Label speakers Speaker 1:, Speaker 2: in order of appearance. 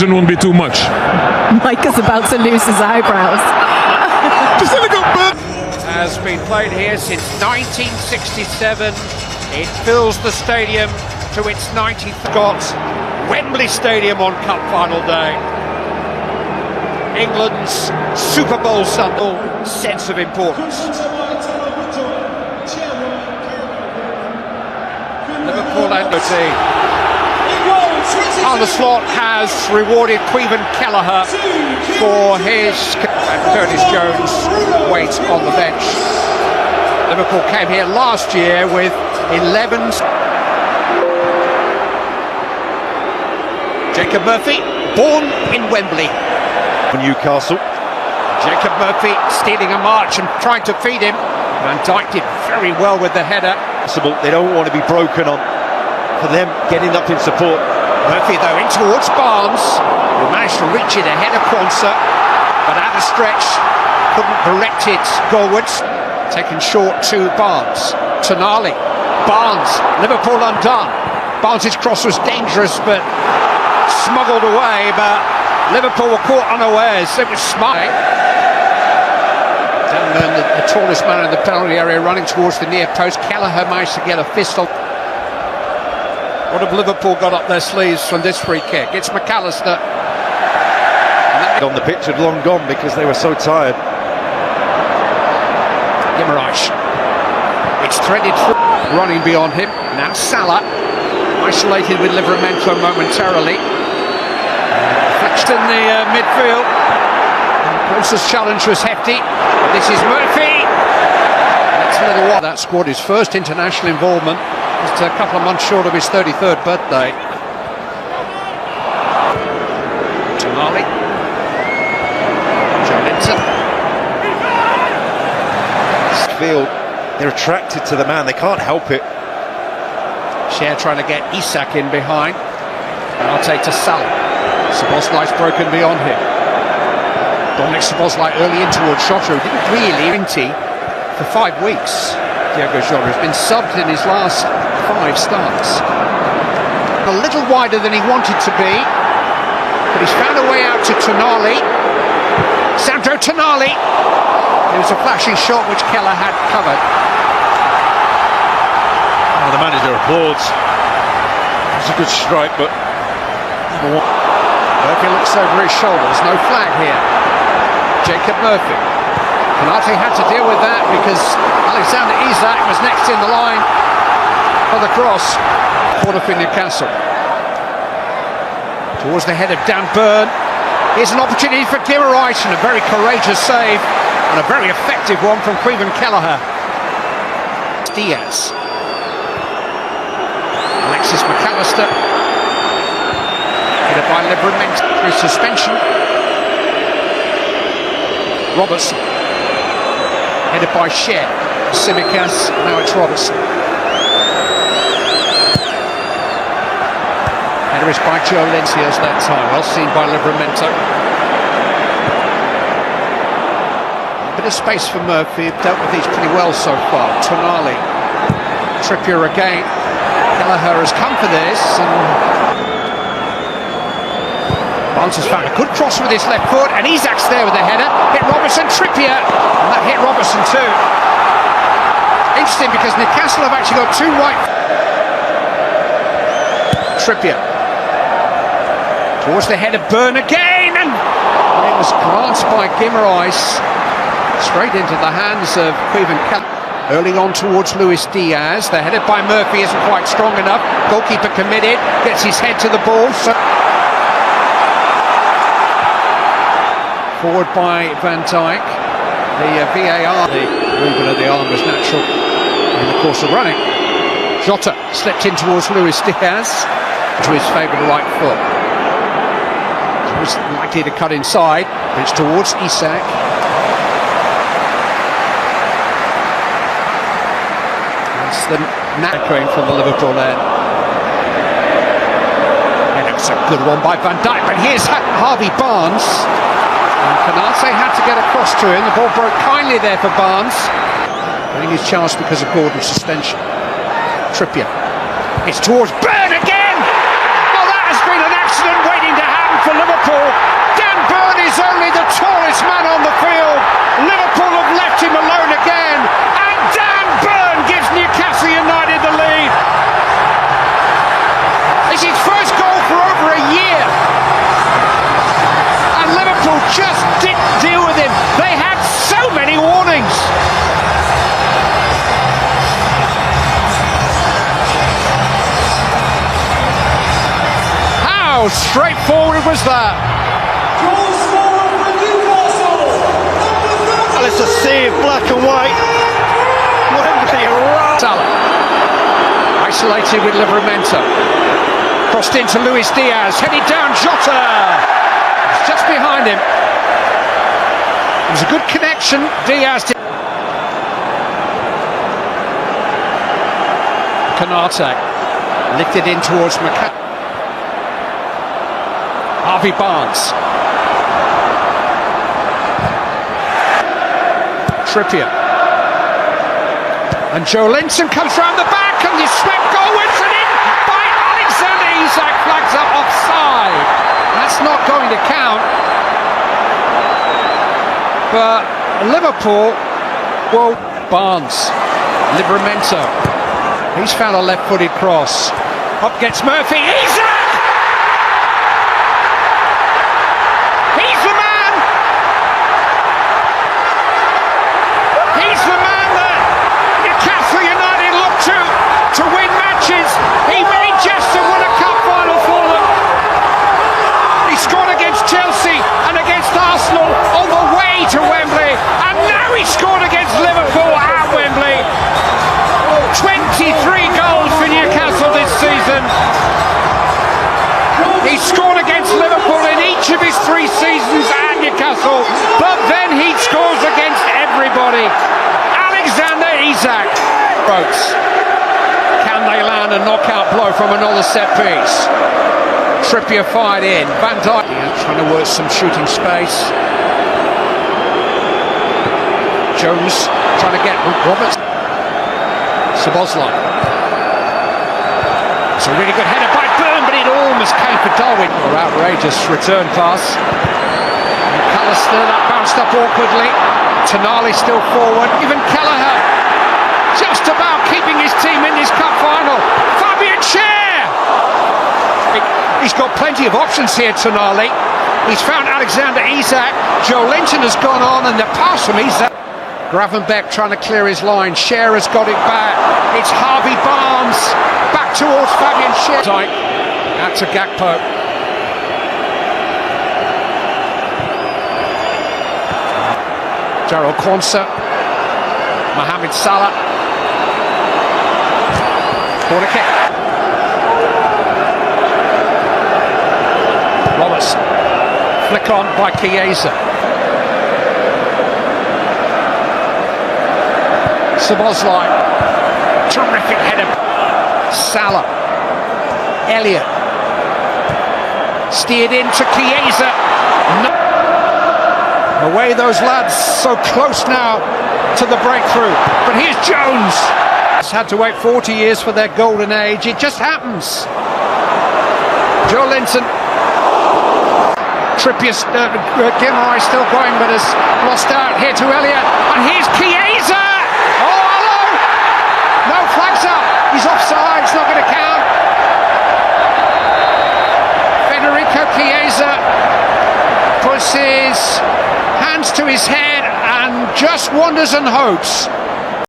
Speaker 1: explosion won't be too much.
Speaker 2: Mike is about to lose his eyebrows.
Speaker 3: Has been played here since 1967. It fills the stadium to its 90th. Got Wembley Stadium on Cup Final Day. England's Super Bowl Sunday, sense of importance. Liverpool and the team. Arne Slot has rewarded Caoimhin Kelleher for his, and Curtis Jones waits on the bench. Liverpool came here last year with 11. Jacob Murphy, born in Wembley.
Speaker 4: Newcastle.
Speaker 3: Jacob Murphy stealing a march and trying to feed him. Van Dijk did very well with the header.
Speaker 4: They don't want to be broken on. For them, getting up in support.
Speaker 3: Murphy though in towards Barnes, who managed to reach it ahead of Quansah, but out of stretch, couldn't direct it goalwards. Taken short to Barnes. Tonali, Barnes, Liverpool undone. Barnes' cross was dangerous but smuggled away, but Liverpool were caught unawares. It was smart. Down there, the tallest man in the penalty area running towards the near post. Kelleher managed to get a fist on. What have Liverpool got up their sleeves from this free kick? It's McAllister.
Speaker 4: On the pitch had long gone because they were so tired.
Speaker 3: Guimaraes. It's threaded through, running beyond him. Now Salah, isolated with Livramento momentarily. Fletched in the midfield. Closest challenge was hefty. But this is Murphy. That's a little while. That scored his first international involvement. Just a couple of months short of his 33rd birthday. Tonali. Joelinton.
Speaker 4: Field, they're attracted to the man. They can't help it.
Speaker 3: Cher trying to get Isak in behind. And I'll take to Salah. Szoboszlai's broken beyond him. Dominic Szoboszlai early in towards Jota, who didn't really 20 for 5 weeks. Diego Jota has been subbed in his last 5 starts. A little wider than he wanted to be, but he's found a way out to Tonali. Sandro Tonali. It was a flashing shot which Keller had covered.
Speaker 4: Oh, the manager applauds. It's a good strike, but
Speaker 3: Murphy looks over his shoulders. No flag here. Jacob Murphy. Konate had to deal with that because Alexander Isak was next in the line for the cross. Corner for Newcastle. Towards the head of Dan Burn. Here's an opportunity for Guimaraes and a very courageous save and a very effective one from Caoimhin Kelleher. Diaz. Alexis McAllister. Headed by Livramento through suspension. Robertson. Headed by Cher. Tsimikas. Now it's Robertson. Header is by Joe Lencios that time. Well seen by Livramento. A bit of space for Murphy. Dealt with these pretty well so far. Tonali. Trippier again. Kelleher has come for this. Barnes has found a good cross with his left foot, and Isak's there with the header. Hit Robertson, Trippier, and that hit Robertson too. Interesting because Newcastle have actually got 2 white. Trippier. Towards the head of Burn again, and it was glanced by Guimaraes. Straight into the hands of Caoimhin Kelleher. Early on towards Luis Diaz. The headed by Murphy isn't quite strong enough. Goalkeeper committed, gets his head to the ball. Forward by Van Dijk. The VAR, the movement of the arm was natural in the course of running. Jota slipped in towards Luis Diaz to his favoured right foot. He was likely to cut inside, but it's towards Isak. That's the knack going from the Liverpool end. And it was a good one by Van Dijk, but here's Harvey Barnes. And Konate had to get across to him. The ball broke kindly there for Barnes. Getting his chance because of Gordon's suspension. Trippier. It's towards Burn again! Well, that has been an accident waiting to happen for Liverpool. just didn't deal with him. They had so many warnings. How straightforward was that?
Speaker 1: Goal scorer for Newcastle, number 30.
Speaker 4: Well, it's a sea of black and white. Wembley around.
Speaker 3: Salah, isolated with Liverpool. Crossed into Luis Diaz, headed down Jota. It's just behind him. It was a good connection. Diaz did. Canate lifted in towards Magpies. Harvey Barnes. Trippier. And Joe Linton comes round the back and he's swept goalwards and in by Alexander Isak, flags up offside. That's not going to count. But Liverpool, well, Barnes, Livramento. He's found a left-footed cross. Up gets Murphy. Isak! He's the man! He's the man that Newcastle United look to win matches. He may just have won a cup final for them. He scored against Chelsea and against Arsenal on the way to Wembley, and now he scored against Liverpool at Wembley. 23 goals for Newcastle this season. He scored against Liverpool in each of his 3 seasons at Newcastle, but then he scores against everybody. Alexander Isak. Ropes. Can they land a knockout blow from another set piece? Trippier fired in. Van Dijk trying to work some shooting space. Jones trying to get Roberts. Szoboszlai. It's a really good header by Byrne, but it almost came for Darwin. Outrageous return pass. McAllister, that bounced up awkwardly. Tonali still forward. Even Kelleher just about keeping his team in this cup final. Fabian Schär! He's got plenty of options here, Tonali. He's found Alexander Isak. Joe Linton has gone on, and the pass from Isak. Gravenberch trying to clear his line. Schär has got it back. It's Harvey Barnes back towards Fabian Schär. Out to Gakpo. Jarrell Quansah. Mohamed Salah. Corner kick. Roberts. Flick on by Chiesa. Szoboszlai, terrific header. Salah, Elliott, steered into Chiesa. No. Away those lads, so close now to the breakthrough. But here's Jones. It's had to wait 40 years for their golden age. It just happens. Joe Linton. Trippier, Gilroy still going, but has lost out here to Elliott. And here's Chiesa. No, flags up. He's offside. It's not going to count. Federico Chiesa puts his hands to his head and just wonders and hopes